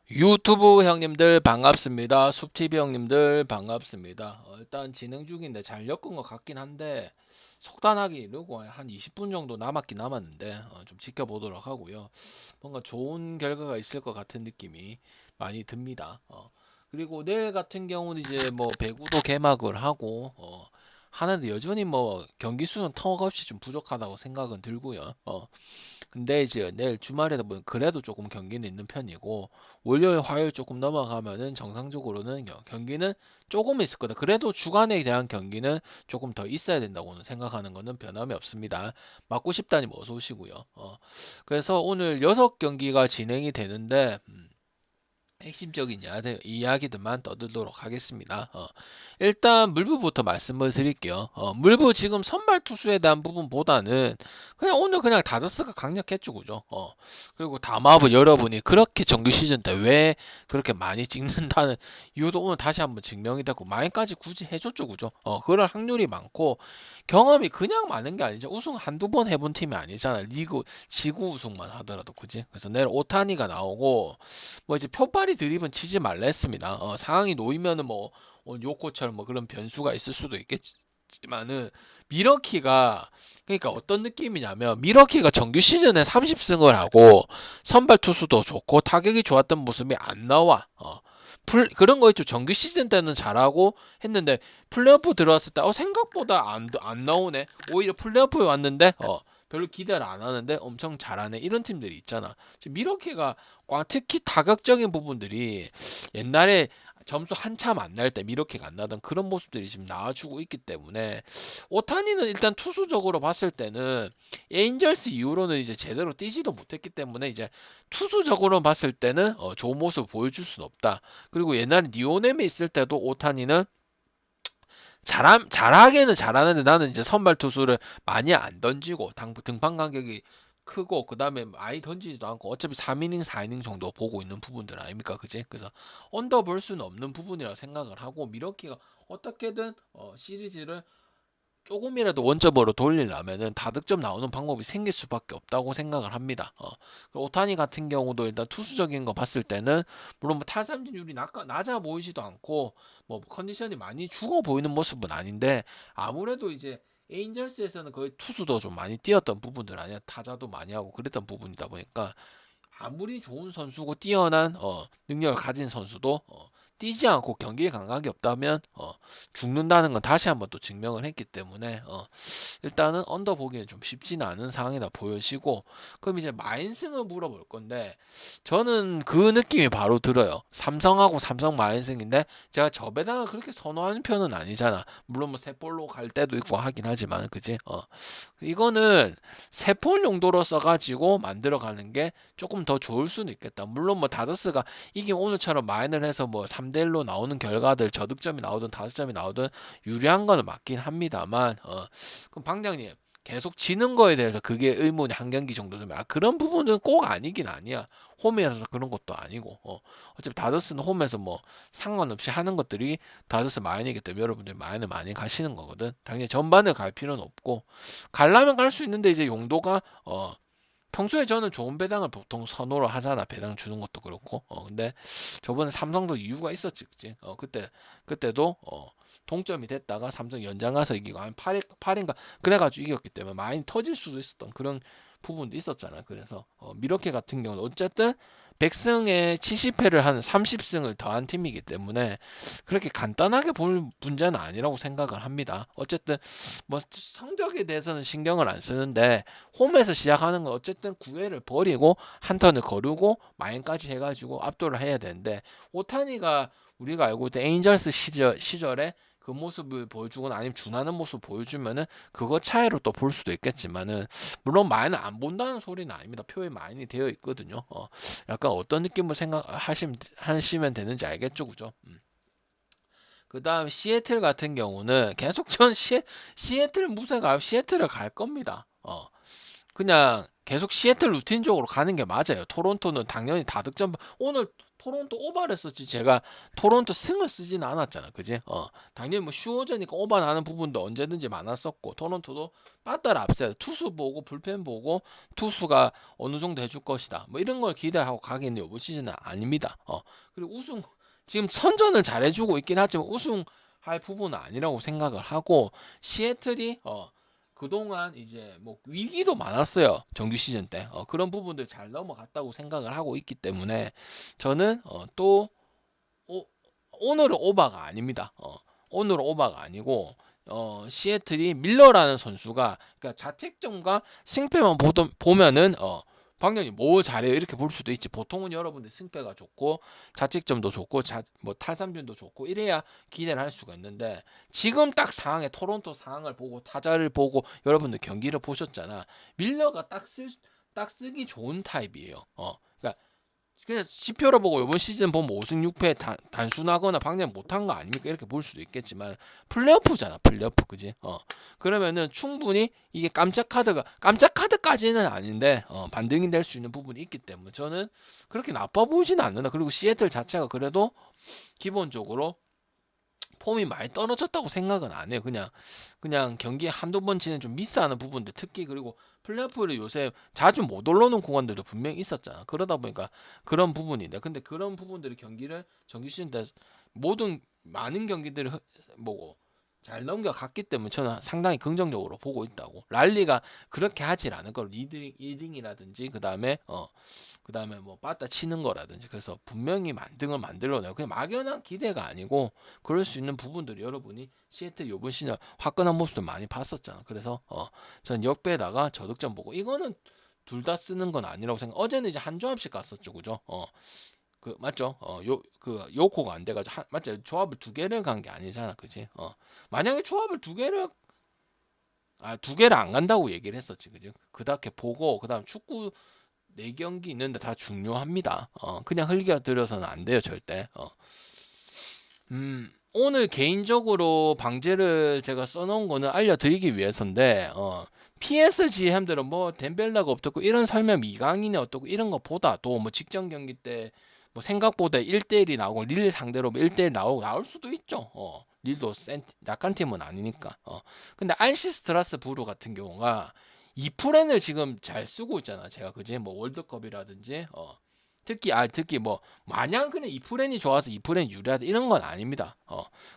유튜브 형님들 반갑습니다. 숲TV 형님들 반갑습니다. 일단 진행 중인데 잘 엮은 것 같긴 한데 속단하기 이르고 한 20분 정도 남았긴 남았는데 좀 지켜보도록 하고요. 뭔가 좋은 결과가 있을 것 같은 느낌이 많이 듭니다. 그리고 내일 같은 경우는 이제 뭐 배구도 개막을 하고 하는데 여전히 뭐 경기 수는 턱없이 좀 부족하다고 생각은 들고요. 근데 이제 내일 주말에도 뭐 그래도 조금 경기는 있는 편이고 월요일 화요일 조금 넘어가면은 정상적으로는 경기는 조금 있을 거다. 그래도 주간에 대한 경기는 조금 더 있어야 된다고는 생각하는 거는 변함이 없습니다. 맞고 싶다니 어서 오시고요. 그래서 오늘 6경기가 진행이 되는데 핵심적인 이야기들만 떠들도록 하겠습니다. 일단 물부부터 말씀을 드릴게요. 물부 지금 선발 투수에 대한 부분보다는 그냥 오늘 그냥 다저스가 강력했죠, 그죠? 그리고 담합을 여러분이 그렇게 정규 시즌 때 왜 그렇게 많이 찍는다는 이유도 오늘 다시 한번 증명이 되고 마인까지 굳이 해줬죠, 그죠? 그럴 확률이 많고 경험이 그냥 많은 게 아니죠. 우승 한두 번 해본 팀이 아니잖아. 리그 지구 우승만 하더라도, 그지? 그래서 내일 오타니가 나오고 뭐 이제 표빨이 드립은 치지 말라 했습니다. 상황이 놓이면은 뭐 요코처럼 뭐 그런 변수가 있을 수도 있겠지만은 미러키가 그러니까 어떤 느낌이냐면 미러키가 정규 시즌에 30승을 하고 선발 투수도 좋고 타격이 좋았던 모습이 안 나와. 그런 거 있죠. 정규 시즌 때는 잘하고 했는데 플레이오프 들어왔을 때 생각보다 안 나오네. 오히려 플레이오프에 왔는데 별로 기대를 안 하는데 엄청 잘하네. 이런 팀들이 있잖아. 미러키가 특히 타격적인 부분들이 옛날에 점수 한참 안 날 때 미러키가 안 나던 그런 모습들이 지금 나와주고 있기 때문에 오타니는 일단 투수적으로 봤을 때는 에인절스 이후로는 이제 제대로 뛰지도 못했기 때문에 이제 투수적으로 봤을 때는 좋은 모습을 보여줄 수는 없다. 그리고 옛날에 니오넴에 있을 때도 오타니는 잘하기는 잘하는데 나는 이제 선발 투수를 많이 안 던지고 등판 간격이 크고 그 다음에 많이 던지지도 않고 어차피 3이닝 4이닝 정도 보고 있는 부분들 아닙니까, 그지? 그래서 언더 볼 수는 없는 부분이라고 생각을 하고 미러키가 어떻게든 시리즈를 조금이라도 원점으로 돌리려면은 다득점 나오는 방법이 생길 수밖에 없다고 생각을 합니다. 오타니 같은 경우도 일단 투수적인 거 봤을 때는 물론 뭐 탈삼진율이 낮아 보이지도 않고 뭐 컨디션이 많이 죽어 보이는 모습은 아닌데 아무래도 이제 에인절스에서는 거의 투수도 좀 많이 뛰었던 부분들 아니야 타자도 많이 하고 그랬던 부분이다 보니까 아무리 좋은 선수고 뛰어난 능력을 가진 선수도 뛰지 않고 경기에 감각이 없다면 죽는다는 건 다시 한번 또 증명을 했기 때문에 일단은 언더 보기는 좀 쉽지는 않은 상황이다 보여지고 그럼 이제 마인승을 물어볼 건데 저는 그 느낌이 바로 들어요. 삼성하고 삼성 마인승인데 제가 저 배당을 그렇게 선호하는 편은 아니잖아. 물론 뭐 셋볼로 갈 때도 있고 하긴 하지만 그지? 이거는 세폰 용도로 써가지고 만들어가는 게 조금 더 좋을 수는 있겠다. 물론 뭐 다저스가 이게 오늘처럼 마인을 해서 뭐 3대1로 나오는 결과들 저득점이 나오든 다섯점이 나오든 유리한 거는 맞긴 합니다만 그럼 방장님 계속 지는 거에 대해서 그게 의문이 한 경기 정도 되면 그런 부분은 꼭 아니긴 아니야. 홈이라서 그런 것도 아니고 어차피 다저스는 홈에서 뭐 상관없이 하는 것들이 다저스 마인이기 때문에 여러분들이 마인을 많이 가시는 거거든. 당연히 전반을 갈 필요는 없고 가려면 갈 수 있는데 이제 용도가 평소에 저는 좋은 배당을 보통 선호를 하잖아. 배당 주는 것도 그렇고. 근데 저번에 삼성도 이유가 있었지, 그치? 그때도 동점이 됐다가 삼성 연장 가서 이기고 한 8인가 그래가지고 이겼기 때문에 많이 터질 수도 있었던 그런 부분도 있었잖아. 그래서 미러키 같은 경우는 어쨌든 100승에 70패를 하는 30승을 더한 팀이기 때문에 그렇게 간단하게 볼 문제는 아니라고 생각을 합니다. 어쨌든 뭐 성적에 대해서는 신경을 안 쓰는데 홈에서 시작하는 건 어쨌든 9회를 버리고 한 턴을 거르고 마인까지 해가지고 압도를 해야 되는데 오타니가 우리가 알고 있던 에인절스 시절에 그 모습을 보여주거나 아니면 준하는 모습 보여주면은 그거 차이로 또 볼 수도 있겠지만은 물론 마인은 안 본다는 소리는 아닙니다. 표에 마인이 되어 있거든요. 약간 어떤 느낌을 생각하시면 되는지 알겠죠, 그죠? 그 다음 시애틀 같은 경우는 계속 전 시애틀 무색가 시애틀을 갈 겁니다. 그냥 계속 시애틀 루틴적으로 가는 게 맞아요. 토론토는 당연히 다득점 오늘 토론토 오바를 썼지 제가 토론토 승을 쓰진 않았잖아. 그지? 당연히 뭐 슈어저니까 오바 나는 부분도 언제든지 많았었고 토론토도 빠따를 앞세요. 투수 보고 불펜 보고 투수가 어느 정도 해줄 것이다. 뭐 이런 걸 기대하고 가겠네요. 이번 시즌은 아닙니다. 그리고 우승 지금 선전을 잘해주고 있긴 하지만 우승할 부분은 아니라고 생각을 하고 시애틀이 그동안 이제 뭐 위기도 많았어요. 정규 시즌 때. 그런 부분들 잘 넘어갔다고 생각을 하고 있기 때문에 저는 또 오늘은 오바가 아닙니다. 오늘은 오바가 아니고 시애틀이 밀러라는 선수가 그러니까 자책점과 승패만 보면은 방향이 뭐 잘해요 이렇게 볼 수도 있지. 보통은 여러분들 승패가 좋고 자책점도 좋고 뭐 탈삼진도 좋고 이래야 기대를 할 수가 있는데 지금 딱 상황에 토론토 상황을 보고 타자를 보고 여러분들 경기를 보셨잖아. 밀러가 딱 쓰기 좋은 타입이에요. 그러니까 그냥 지표로 보고 이번 시즌 보면 5승 6패 단순하거나 방향 못한 거 아닙니까? 이렇게 볼 수도 있겠지만 플레이오프잖아. 플레이오프 그지? 그러면은 충분히 이게 깜짝 카드까지는 아닌데 반등이 될 수 있는 부분이 있기 때문에 저는 그렇게 나빠 보이지는 않는다. 그리고 시애틀 자체가 그래도 기본적으로 폼이 많이 떨어졌다고 생각은 안 해요. 그냥 경기에 한두 번 치는 좀 미스하는 부분들 특히 그리고 플레이오프를 요새 자주 못 올라오는 구간들도 분명히 있었잖아. 그러다 보니까 그런 부분인데 근데 그런 부분들이 경기를 정규 시즌 때 많은 경기들을 보고 잘 넘겨갔기 때문에 저는 상당히 긍정적으로 보고 있다고. 랄리가 그렇게 하질 않을 걸 리딩이라든지 그다음에 뭐 빠따 치는 거라든지 그래서 분명히 만등을 만들어내고 그냥 막연한 기대가 아니고 그럴 수 있는 부분들이 여러분이 시애틀 요번 시즌 화끈한 모습도 많이 봤었잖아. 그래서 전 역배에다가 저득점 보고 이거는 둘 다 쓰는 건 아니라고 생각. 어제는 이제 한 조합씩 갔었죠, 그죠? 맞죠? 요코가 안 돼가지고 맞죠? 조합을 두 개를 간 게 아니잖아, 그지? 만약에 조합을 두 개를 안 간다고 얘기를 했었지, 그지? 그렇게 보고 그다음 축구 4경기 있는데 다 중요합니다. 그냥 흘겨들여서는 안 돼요, 절대. 오늘 개인적으로 방제를 제가 써놓은 거는 알려드리기 위해서인데, PSG 햄들은 뭐 덴벨라가 어떻고 이런 설명 미강인이 어떻고 이런 거보다도 뭐 직전 경기 때 뭐 생각보다 1대1이 나오고 릴 상대로 뭐 1대1 나올 수도 있죠. 릴도 약한 팀은 아니니까. 근데 알시스트라스 부르 같은 경우가 이 프렌을 지금 잘 쓰고 있잖아. 제가 그지? 뭐 월드컵이라든지 특히 뭐 마냥 그냥 이 프렌이 좋아서 이 프렌이 유리하다 이런 건 아닙니다.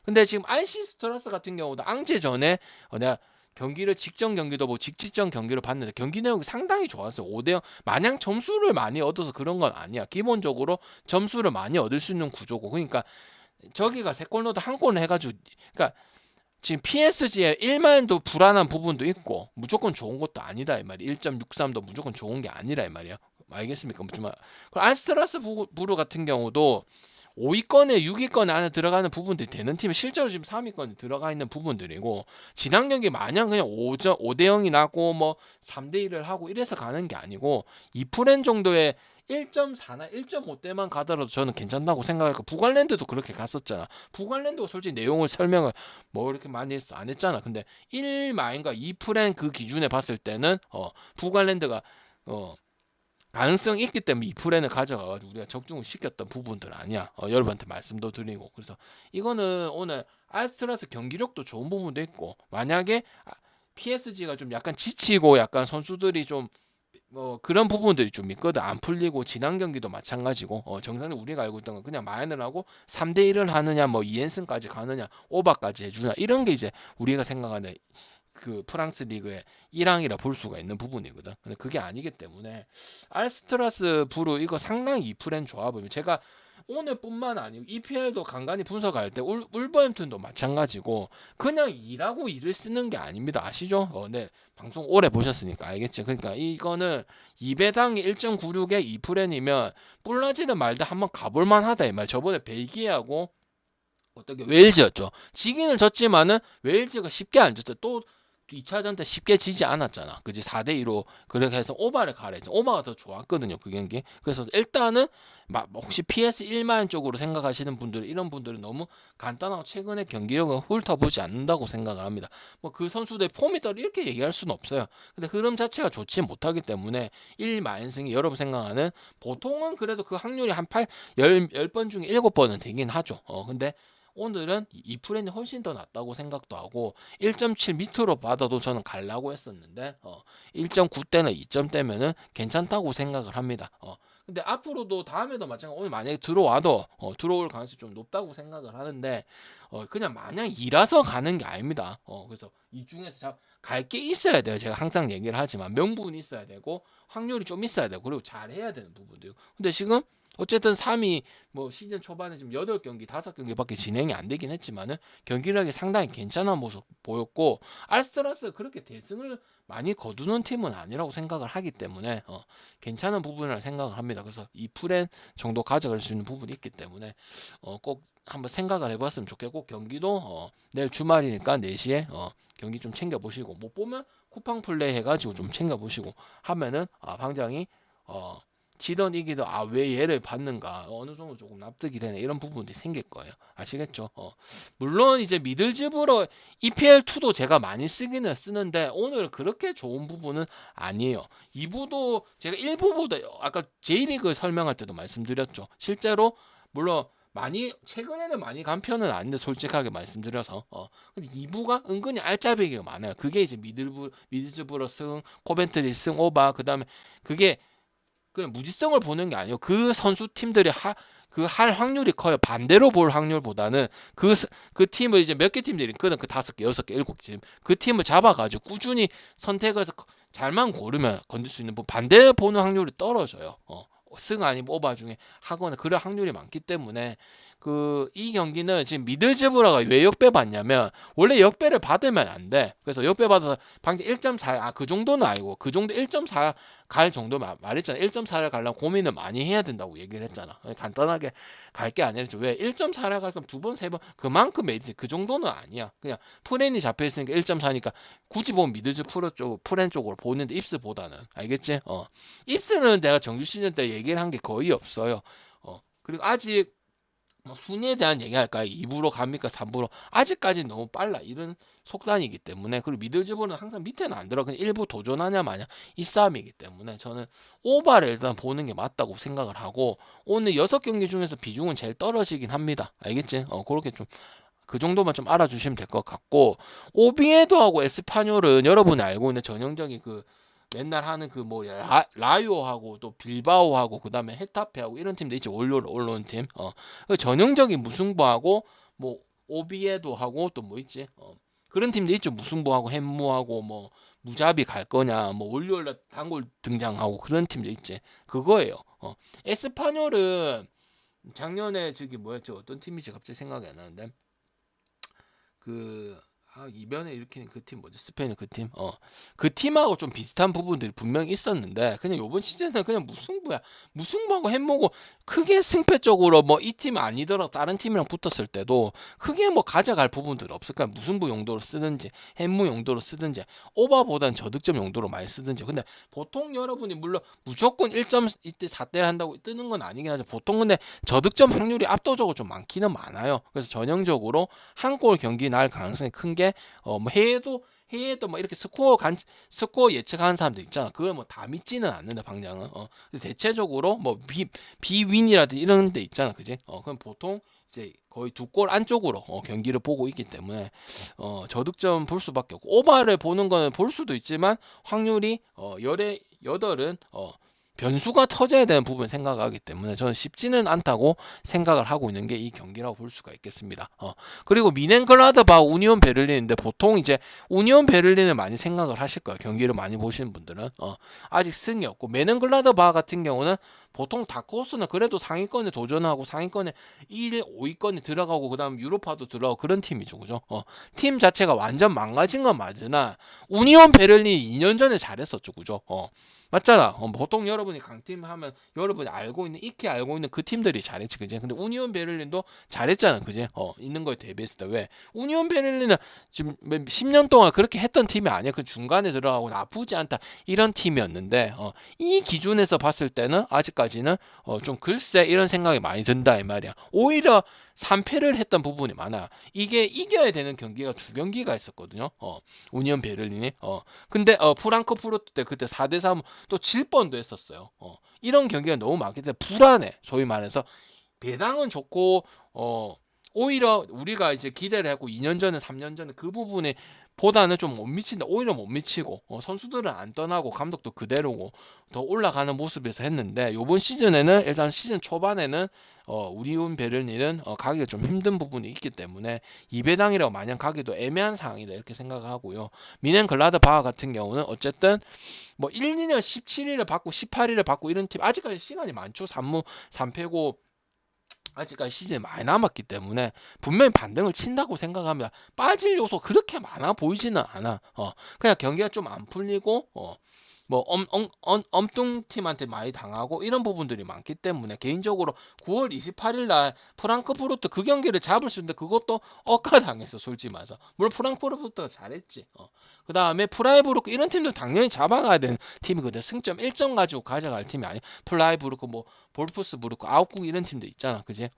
근데 지금 알시스트라스 같은 경우도 앙제 전에 내가 경기를 직전 경기도 뭐 직전 경기를 봤는데 경기 내용이 상당히 좋았어요. 5대0 마냥 점수를 많이 얻어서 그런 건 아니야. 기본적으로 점수를 많이 얻을 수 있는 구조고 그러니까 저기가 3골 넣어도 한 골 해가지고 그러니까 지금 PSG의 1만도 불안한 부분도 있고 무조건 좋은 것도 아니다 이 말이야. 1.63도 무조건 좋은 게 아니라 이 말이야. 알겠습니까? 그리고 알스트라스 부르 같은 경우도 5위권에 6위권 안에 들어가는 부분들이 되는 팀이 실제로 지금 3위권에 들어가 있는 부분들이고 지난 경기 마냥 그냥 5대0이 나고 뭐 3대1을 하고 이래서 가는 게 아니고 2프렌 정도의 1.4나 1.5대만 가더라도 저는 괜찮다고 생각했고 북알랜드도 그렇게 갔었잖아. 북알랜드가 솔직히 내용을 설명을 뭐 이렇게 많이 했어 안 했잖아. 근데 1마인과 2프렌 그 기준에 봤을 때는 북알랜드가 가능성이 있기 때문에 이 프렌을 가져가가지고 우리가 적중을 시켰던 부분들 아니야. 여러분한테 말씀도 드리고 그래서 이거는 오늘 알스트라스 경기력도 좋은 부분도 있고 만약에 PSG가 좀 약간 지치고 약간 선수들이 좀 그런 부분들이 좀 있거든. 안 풀리고 지난 경기도 마찬가지고 정상적으로 우리가 알고 있던 건 그냥 마인을 하고 3대1을 하느냐 뭐 2연승까지 가느냐 오바까지 해주냐 이런 게 이제 우리가 생각하는 그 프랑스 리그의 1항이라 볼 수가 있는 부분이거든. 근데 그게 아니기 때문에 알스트라스 부르 이거 상당히 이프렌 조합을 제가 오늘뿐만 아니고 EPL도 간간히 분석할 때 울버햄튼도 마찬가지고 그냥 일하고 일을 쓰는 게 아닙니다. 아시죠? 네. 방송 오래 보셨으니까 알겠지. 그러니까 이거는 2배당이 1.96에 이프렌이면 뿔라지는 말다 한번 가볼만 하다 이 말. 저번에 벨기에하고 어떻게 웨일즈였죠. 지기는 졌지만은 웨일즈가 쉽게 안 졌죠. 또 2차전 때 쉽게 지지 않았잖아. 그지? 4대2로 그렇게 해서 오바를 가려했죠. 오바가 더 좋았거든요. 그 경기. 그래서 일단은 혹시 PS1만 쪽으로 생각하시는 분들, 이런 분들은 너무 간단하고 최근에 경기력을 훑어보지 않는다고 생각을 합니다. 뭐 그 선수들의 폼이 따라 이렇게 얘기할 수는 없어요. 근데 흐름 자체가 좋지 못하기 때문에 1만승이 여러분 생각하는 보통은 그래도 그 확률이 한 10번 중에 7번은 되긴 하죠. 근데 오늘은 이 프렌이 훨씬 더 낫다고 생각도 하고 1.7 밑으로 받아도 저는 가려고 했었는데 1.9대나 2점대면은 괜찮다고 생각을 합니다. 근데 앞으로도 다음에도 마찬가지 오늘 만약에 들어와도 들어올 가능성이 좀 높다고 생각을 하는데 그냥 마냥 이라서 가는 게 아닙니다. 그래서 이 중에서 갈 게 있어야 돼요. 제가 항상 얘기를 하지만 명분이 있어야 되고 확률이 좀 있어야 되고 그리고 잘해야 되는 부분도요. 근데 지금 어쨌든 3위 뭐 시즌 초반에 지금 8경기 5경기밖에 진행이 안 되긴 했지만은 경기력이 상당히 괜찮은 모습 보였고 알스트라스 그렇게 대승을 많이 거두는 팀은 아니라고 생각을 하기 때문에 괜찮은 부분이라고 생각을 합니다. 그래서 이 프렌 정도 가져갈 수 있는 부분이 있기 때문에 꼭 한번 생각을 해봤으면 좋겠고 경기도 내일 주말이니까 4시에 경기 좀 챙겨보시고 못 보면 쿠팡 플레이 해가지고 좀 챙겨보시고 하면은 방장이 지던 이기던 왜 얘를 받는가 어느 정도 조금 납득이 되네 이런 부분들이 생길 거예요. 아시겠죠? 물론 이제 미들즈브러 EPL2도 제가 많이 쓰기는 쓰는데 오늘 그렇게 좋은 부분은 아니에요. 2부도 제가 1부보다 아까 J리그 설명할 때도 말씀드렸죠. 실제로 물론 많이 최근에는 많이 간 편은 아닌데 솔직하게 말씀드려서 근데 2부가 은근히 알짜배기가 많아요. 그게 이제 미들즈브러 승, 코벤트리 승, 오바 그다음에 그게 그냥 무지성을 보는 게 아니에요. 그 선수 팀들이 할 확률이 커요. 반대로 볼 확률보다는 그 팀을 이제 몇 개 팀들이 있거든. 그 5개, 6개, 7팀. 그 팀을 잡아가지고 꾸준히 선택해서 잘만 고르면 건들 수 있는 반대 보는 확률이 떨어져요. 승 아니면 오바 중에 하거나 그럴 확률이 많기 때문에 이 경기는 지금 미들즈브라가 왜 역배 받냐면 원래 역배를 받으면 안 돼. 그래서 역배 받아서 방금 1.4 그 정도는 아니고 그 정도 1.4 갈 정도 말했잖아. 1.4를 가려면 고민을 많이 해야 된다고 얘기를 했잖아. 간단하게 갈 게 아니라 왜 1.4를 갈 거면 2번, 3번 그만큼 메리트 그 정도는 아니야. 그냥 프렌이 잡혀 있으니까 1.4니까 굳이 보면 미드즈 프렌 쪽으로 보는데 입스보다는 알겠지? 입스는 내가 정규 시즌 때 얘기를 한 게 거의 없어요. 그리고 아직 순위에 대한 얘기할까요? 2부로 갑니까? 3부로? 아직까지 너무 빨라. 이런 속단이기 때문에. 그리고 미들즈브는 항상 밑에는 안 들어. 그냥 일부 도전하냐 마냐 이 싸움이기 때문에 저는 오바를 일단 보는 게 맞다고 생각을 하고 오늘 6경기 중에서 비중은 제일 떨어지긴 합니다. 알겠지? 그렇게 좀 그 정도만 좀 알아주시면 될 것 같고 오비에도하고 에스파뇰은 여러분이 알고 있는 전형적인 그 맨날 하는 그 뭐 라요하고 또 빌바오하고 그다음에 헤타페하고 이런 팀도 있지 올라온 팀. 그 전형적인 무승부하고 뭐 오비에도하고 또 뭐 있지? 그런 팀도 있죠. 무승부하고 햄무하고 뭐 무자비 갈 거냐 뭐 월요일날 단골 등장하고 그런 팀도 있지. 그거예요. 에스파뇰은 작년에 저기 뭐였지? 어떤 팀이지? 갑자기 생각이 안 나는데. 이변에 일으키는 그 팀 뭐지? 스페인의 그 팀. 그 팀하고 좀 비슷한 부분들이 분명히 있었는데 그냥 요번 시즌은 그냥 무승부야. 무승부하고 햄모고 크게 승패적으로 뭐 이 팀 아니더라도 다른 팀이랑 붙었을 때도 크게 뭐 가져갈 부분들이 없을까? 무승부 용도로 쓰든지 햄무 용도로 쓰든지 오바보다는 저득점 용도로 많이 쓰든지. 근데 보통 여러분이 물론 무조건 1.2대 4대 한다고 뜨는 건 아니긴 하죠. 보통 근데 저득점 확률이 압도적으로 좀 많기는 많아요. 그래서 전형적으로 한 골 경기 날 가능성이 큰 게 뭐 해외도 뭐 이렇게 스코어 예측하는 사람들 있잖아. 그걸 뭐 다 믿지는 않는다 방장은. 대체적으로 뭐 비윈이라든지 이런 데 있잖아, 그지? 그럼 보통 이제 거의 2골 안쪽으로 경기를 보고 있기 때문에 저득점 볼 수밖에 없고 오바를 보는 거는 볼 수도 있지만 확률이 열에 8은 변수가 터져야 되는 부분을 생각하기 때문에 저는 쉽지는 않다고 생각을 하고 있는 게 이 경기라고 볼 수가 있겠습니다. 그리고 미넨글라드바 우니온 베를린인데 보통 이제 우니온 베를린을 많이 생각을 하실 거예요. 경기를 많이 보시는 분들은 아직 승이 없고 메넨글라드바 같은 경우는 보통 다크호스는 그래도 상위권에 도전하고 상위권에 1, 5위권에 들어가고 그다음 유로파도 들어가고 그런 팀이죠, 그죠? 팀 자체가 완전 망가진 건 맞으나 우니온 베를린이 2년 전에 잘했었죠, 그죠? 맞잖아. 보통 여러분이 강팀 하면 여러분이 알고 있는 익히 알고 있는 그 팀들이 잘했지, 그지? 근데 우니온 베를린도 잘했잖아, 그지? 있는 거에 대비했을 때 왜? 우니온 베를린은 지금 10년 동안 그렇게 했던 팀이 아니야. 그 중간에 들어가고 나쁘지 않다 이런 팀이었는데 이 기준에서 봤을 때는 아직까지는 좀 글쎄 이런 생각이 많이 든다 이 말이야. 오히려 3패를 했던 부분이 많아. 이게 이겨야 되는 경기가 두 경기가 있었거든요. 우니온 베를린이. 근데 프랑크푸르트 때 그때 4대3 또 질 뻔도 했었어요. 이런 경기가 너무 많기 때문에 불안해. 소위 말해서 배당은 좋고 오히려 우리가 이제 기대를 했고 2년 전에 3년 전에 그 부분에 보다는 좀 못 미친다. 오히려 못 미치고 선수들은 안 떠나고 감독도 그대로고 더 올라가는 모습에서 했는데 요번 시즌에는 일단 시즌 초반에는 우리온 베를린은 가기가 좀 힘든 부분이 있기 때문에 2배당이라고 마냥 가기도 애매한 상황이다 이렇게 생각하고요. 미넨 글라드바흐 같은 경우는 어쨌든 뭐 1, 2년 17위를 받고 18위를 받고 이런 팀 아직까지 시간이 많죠. 3패고 아직까지 시즌이 많이 남았기 때문에 분명히 반등을 친다고 생각합니다. 빠질 요소 그렇게 많아 보이지는 않아. 그냥 경기가 좀 안 풀리고 뭐 엄뚱팀한테 많이 당하고 이런 부분들이 많기 때문에 개인적으로 9월 28일 날 프랑크푸르트 그 경기를 잡을 수 있는데 그것도 억가당했어 솔직히 말해서. 물론 프랑크푸르트가 잘했지. 그 다음에 프라이부르크 이런 팀도 당연히 잡아가야 되는 팀이거든. 승점 1점 가지고 가져갈 팀이 아니야. 플라이부르크 뭐 볼프스부르크 아웃국 이런 팀도 있잖아, 그지?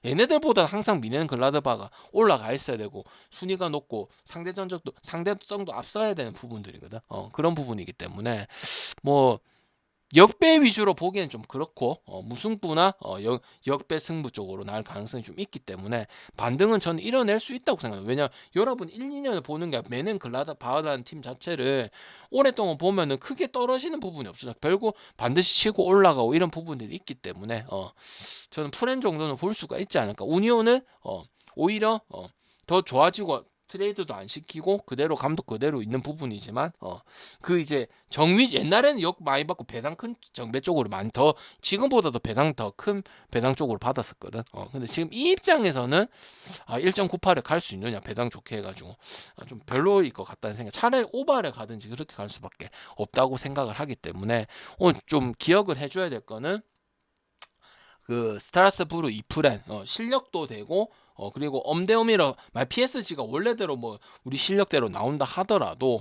얘네들보다 항상 미넨 글라드바가 올라가 있어야 되고 순위가 높고 상대성도 앞서야 되는 부분들이거든. 그런 부분이기 때문에 뭐 역배 위주로 보기엔 좀 그렇고 무승부나 역배 승부 쪽으로 날 가능성이 좀 있기 때문에 반등은 저는 이뤄낼 수 있다고 생각해요. 왜냐면 여러분 1, 2년을 보는 게 메넨 글라드바흐라는 팀 자체를 오랫동안 보면은 크게 떨어지는 부분이 없어요. 결국 반드시 치고 올라가고 이런 부분들이 있기 때문에 저는 프렌 정도는 볼 수가 있지 않을까. 우니온은 오히려 더 좋아지고 트레이드도 안 시키고 그대로 감독 그대로 있는 부분이지만 그 이제 정위 옛날에는 역 많이 받고 배당 큰 정배 쪽으로 많이 더 지금보다도 배당 더 큰 배당 쪽으로 받았었거든. 근데 지금 이 입장에서는 1.98을 갈 수 있느냐 배당 좋게 해가지고 좀 별로일 것 같다는 생각. 차라리 오바를 가든지 그렇게 갈 수밖에 없다고 생각을 하기 때문에 오늘 좀 기억을 해줘야 될 거는 그 스트라스부르 이프렌 실력도 되고 그리고 엄대엄이라 PSG가 원래대로 뭐 우리 실력대로 나온다 하더라도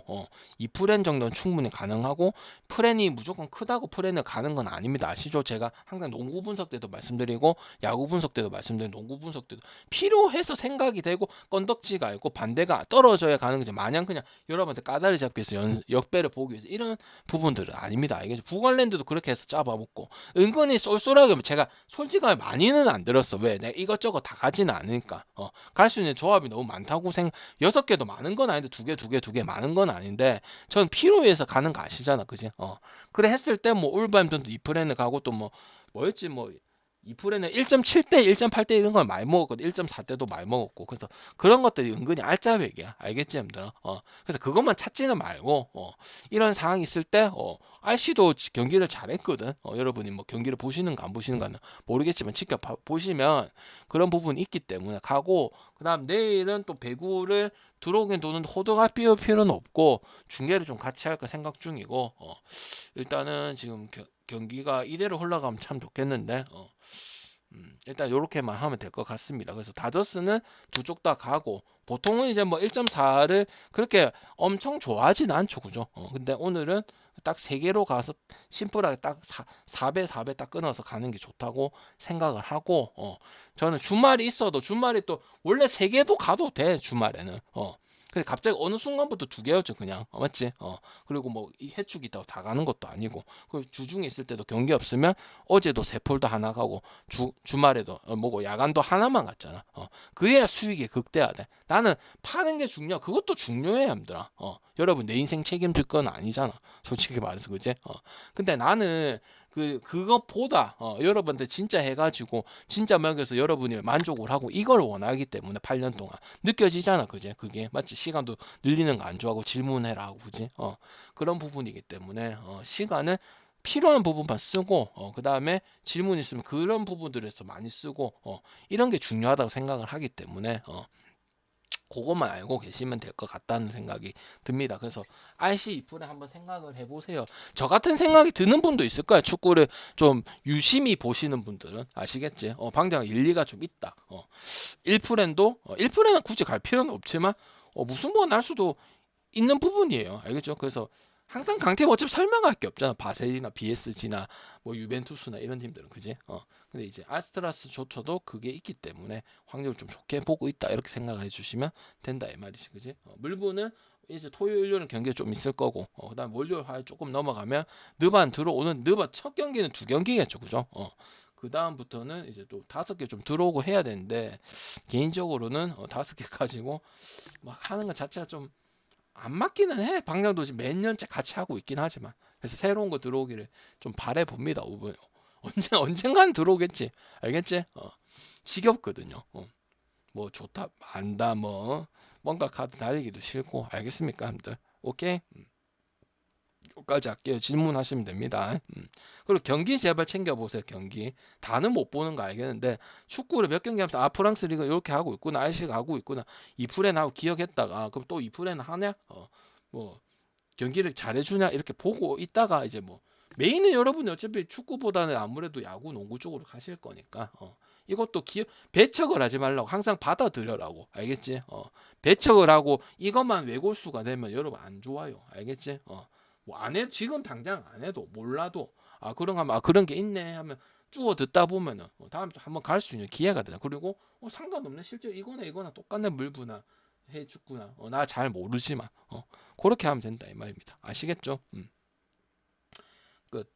이프렌 정도는 충분히 가능하고 프렌이 무조건 크다고 프렌을 가는 건 아닙니다. 아시죠? 제가 항상 농구 분석 때도 말씀드리고 야구 분석 때도 말씀드리고 농구 분석 때도 필요해서 생각이 되고 건덕지가 있고 반대가 떨어져야 가는 거지 마냥 그냥 여러분한테 까다리 잡기 위해서 역배를 보기 위해서 이런 부분들은 아닙니다. 이게 부걸랜드도 그렇게 해서 잡아먹고 은근히 쏠쏠하게 제가 솔직하게 많이는 안 들었어. 왜? 내가 이것저것 다 가지는 않으니까. 갈 수 있는 조합이 너무 많다고 6개도 많은 건 아닌데 2개 많은 건 아닌데 전 필요해서 가는 거 아시잖아. 그지? 그래 했을 때 뭐 울버햄튼도 이프렌을 가고 또 뭐였지 뭐 이프렌은 1.7대 1.8대 이런 걸 많이 먹었거든. 1.4대도 많이 먹었고 그래서 그런 것들이 은근히 알짜배기야. 알겠지 여러분들? 그래서 그것만 찾지는 말고 이런 상황이 있을 때 RC도 경기를 잘했거든. 여러분이 뭐 경기를 보시는가 안 보시는가는 모르겠지만 지켜보시면 그런 부분이 있기 때문에 가고 그 다음 내일은 또 배구를 들어오긴 도는데 호들갑 띄울 필요는 없고 중계를 좀 같이 할까 생각 중이고 일단은 지금 경기가 이대로 흘러가면 참 좋겠는데 일단 요렇게만 하면 될 것 같습니다. 그래서 다저스는 두 쪽 다 가고 보통은 이제 뭐 1.4를 그렇게 엄청 좋아하진 않죠. 그죠? 근데 오늘은 딱 3개로 가서 심플하게 딱 4배 4배 딱 끊어서 가는 게 좋다고 생각을 하고 저는 주말이 있어도 주말이 또 원래 3개도 가도 돼 주말에는 근데 갑자기 어느 순간부터 2개였죠 그냥 맞지? 그리고 뭐 이 해축이 있다고 다 가는 것도 아니고 그 주중에 있을 때도 경기 없으면 어제도 세폴도 하나 가고 주말에도 뭐고 야간도 하나만 갔잖아. 그래야 수익이 극대화돼. 나는 파는 게 중요해. 그것도 중요해 함들아. 여러분 내 인생 책임질 건 아니잖아. 솔직히 말해서 그지? 근데 나는 그것보다 여러분한테 진짜 해가지고 진짜 먹여서 여러분이 만족을 하고 이걸 원하기 때문에 8년 동안 느껴지잖아. 그지? 그게 맞지? 시간도 늘리는 거 안 좋아하고 질문해라 하고 그지? 그런 부분이기 때문에 시간은 필요한 부분만 쓰고 그 다음에 질문 있으면 그런 부분들에서 많이 쓰고 이런 게 중요하다고 생각을 하기 때문에 그것만 알고 계시면 될 것 같다는 생각이 듭니다. 그래서 RC 이프를 한번 생각을 해보세요. 저 같은 생각이 드는 분도 있을 거야. 축구를 좀 유심히 보시는 분들은 아시겠지? 방장 일리가 좀 있다. 1프렌도 1프렌은 굳이 갈 필요는 없지만 무승부가 날 수도 있는 부분이에요. 알겠죠? 그래서 항상 강팀 어차피 설명할 게 없잖아. 바셀이나 BSG나 뭐 유벤투스나 이런 팀들은 그지? 근데 이제 아스트라스조차도 그게 있기 때문에 확률을 좀 좋게 보고 있다 이렇게 생각을 해주시면 된다 이 말이지, 그지? 물부는 이제 토요일 일요일은 경기가 좀 있을 거고 그다음 월요일 화요일 조금 넘어가면 느반 들어오는 느반 첫 경기는 2경기겠죠, 그죠? 그 다음부터는 이제 또 5개 좀 들어오고 해야 되는데 개인적으로는 5개 가지고 막 하는 것 자체가 좀 안 맞기는 해. 방향도 지금 몇 년째 같이 하고 있긴 하지만 그래서 새로운 거 들어오기를 좀 바래 봅니다. 언젠간 들어오겠지. 알겠지? 지겹거든요. 뭐 좋다 안다 뭐 뭔가 카드 달리기도 싫고 알겠습니까, 여러분들? 오케이. 여기까지 할게요. 질문하시면 됩니다. 그리고 경기 제발 챙겨보세요. 경기 다는 못 보는 거 알겠는데 축구를 몇 경기 하면서 프랑스 리그 이렇게 하고 있구나, 알시가 하고 있구나, 이프렌 하고 기억했다가 그럼 또 이프렌 하냐, 뭐 경기를 잘해주냐 이렇게 보고 있다가 이제 뭐 메인은 여러분이 어차피 축구보다는 아무래도 야구 농구 쪽으로 가실 거니까 이것도 배척을 하지 말라고, 항상 받아들여라고, 알겠지? 배척을 하고 이것만 외골수가 되면 여러분 안 좋아요. 알겠지? 뭐 안 해, 지금 당장 안 해도 몰라도 그런 게 있네 하면 쭉 듣다 보면은 다음 주 한번 갈 수 있는 기회가 되다. 그리고 상관없네, 실제 이거나 똑같네, 물부나 해줬구나, 나 잘 모르지만 그렇게 하면 된다 이 말입니다. 아시겠죠? 끝.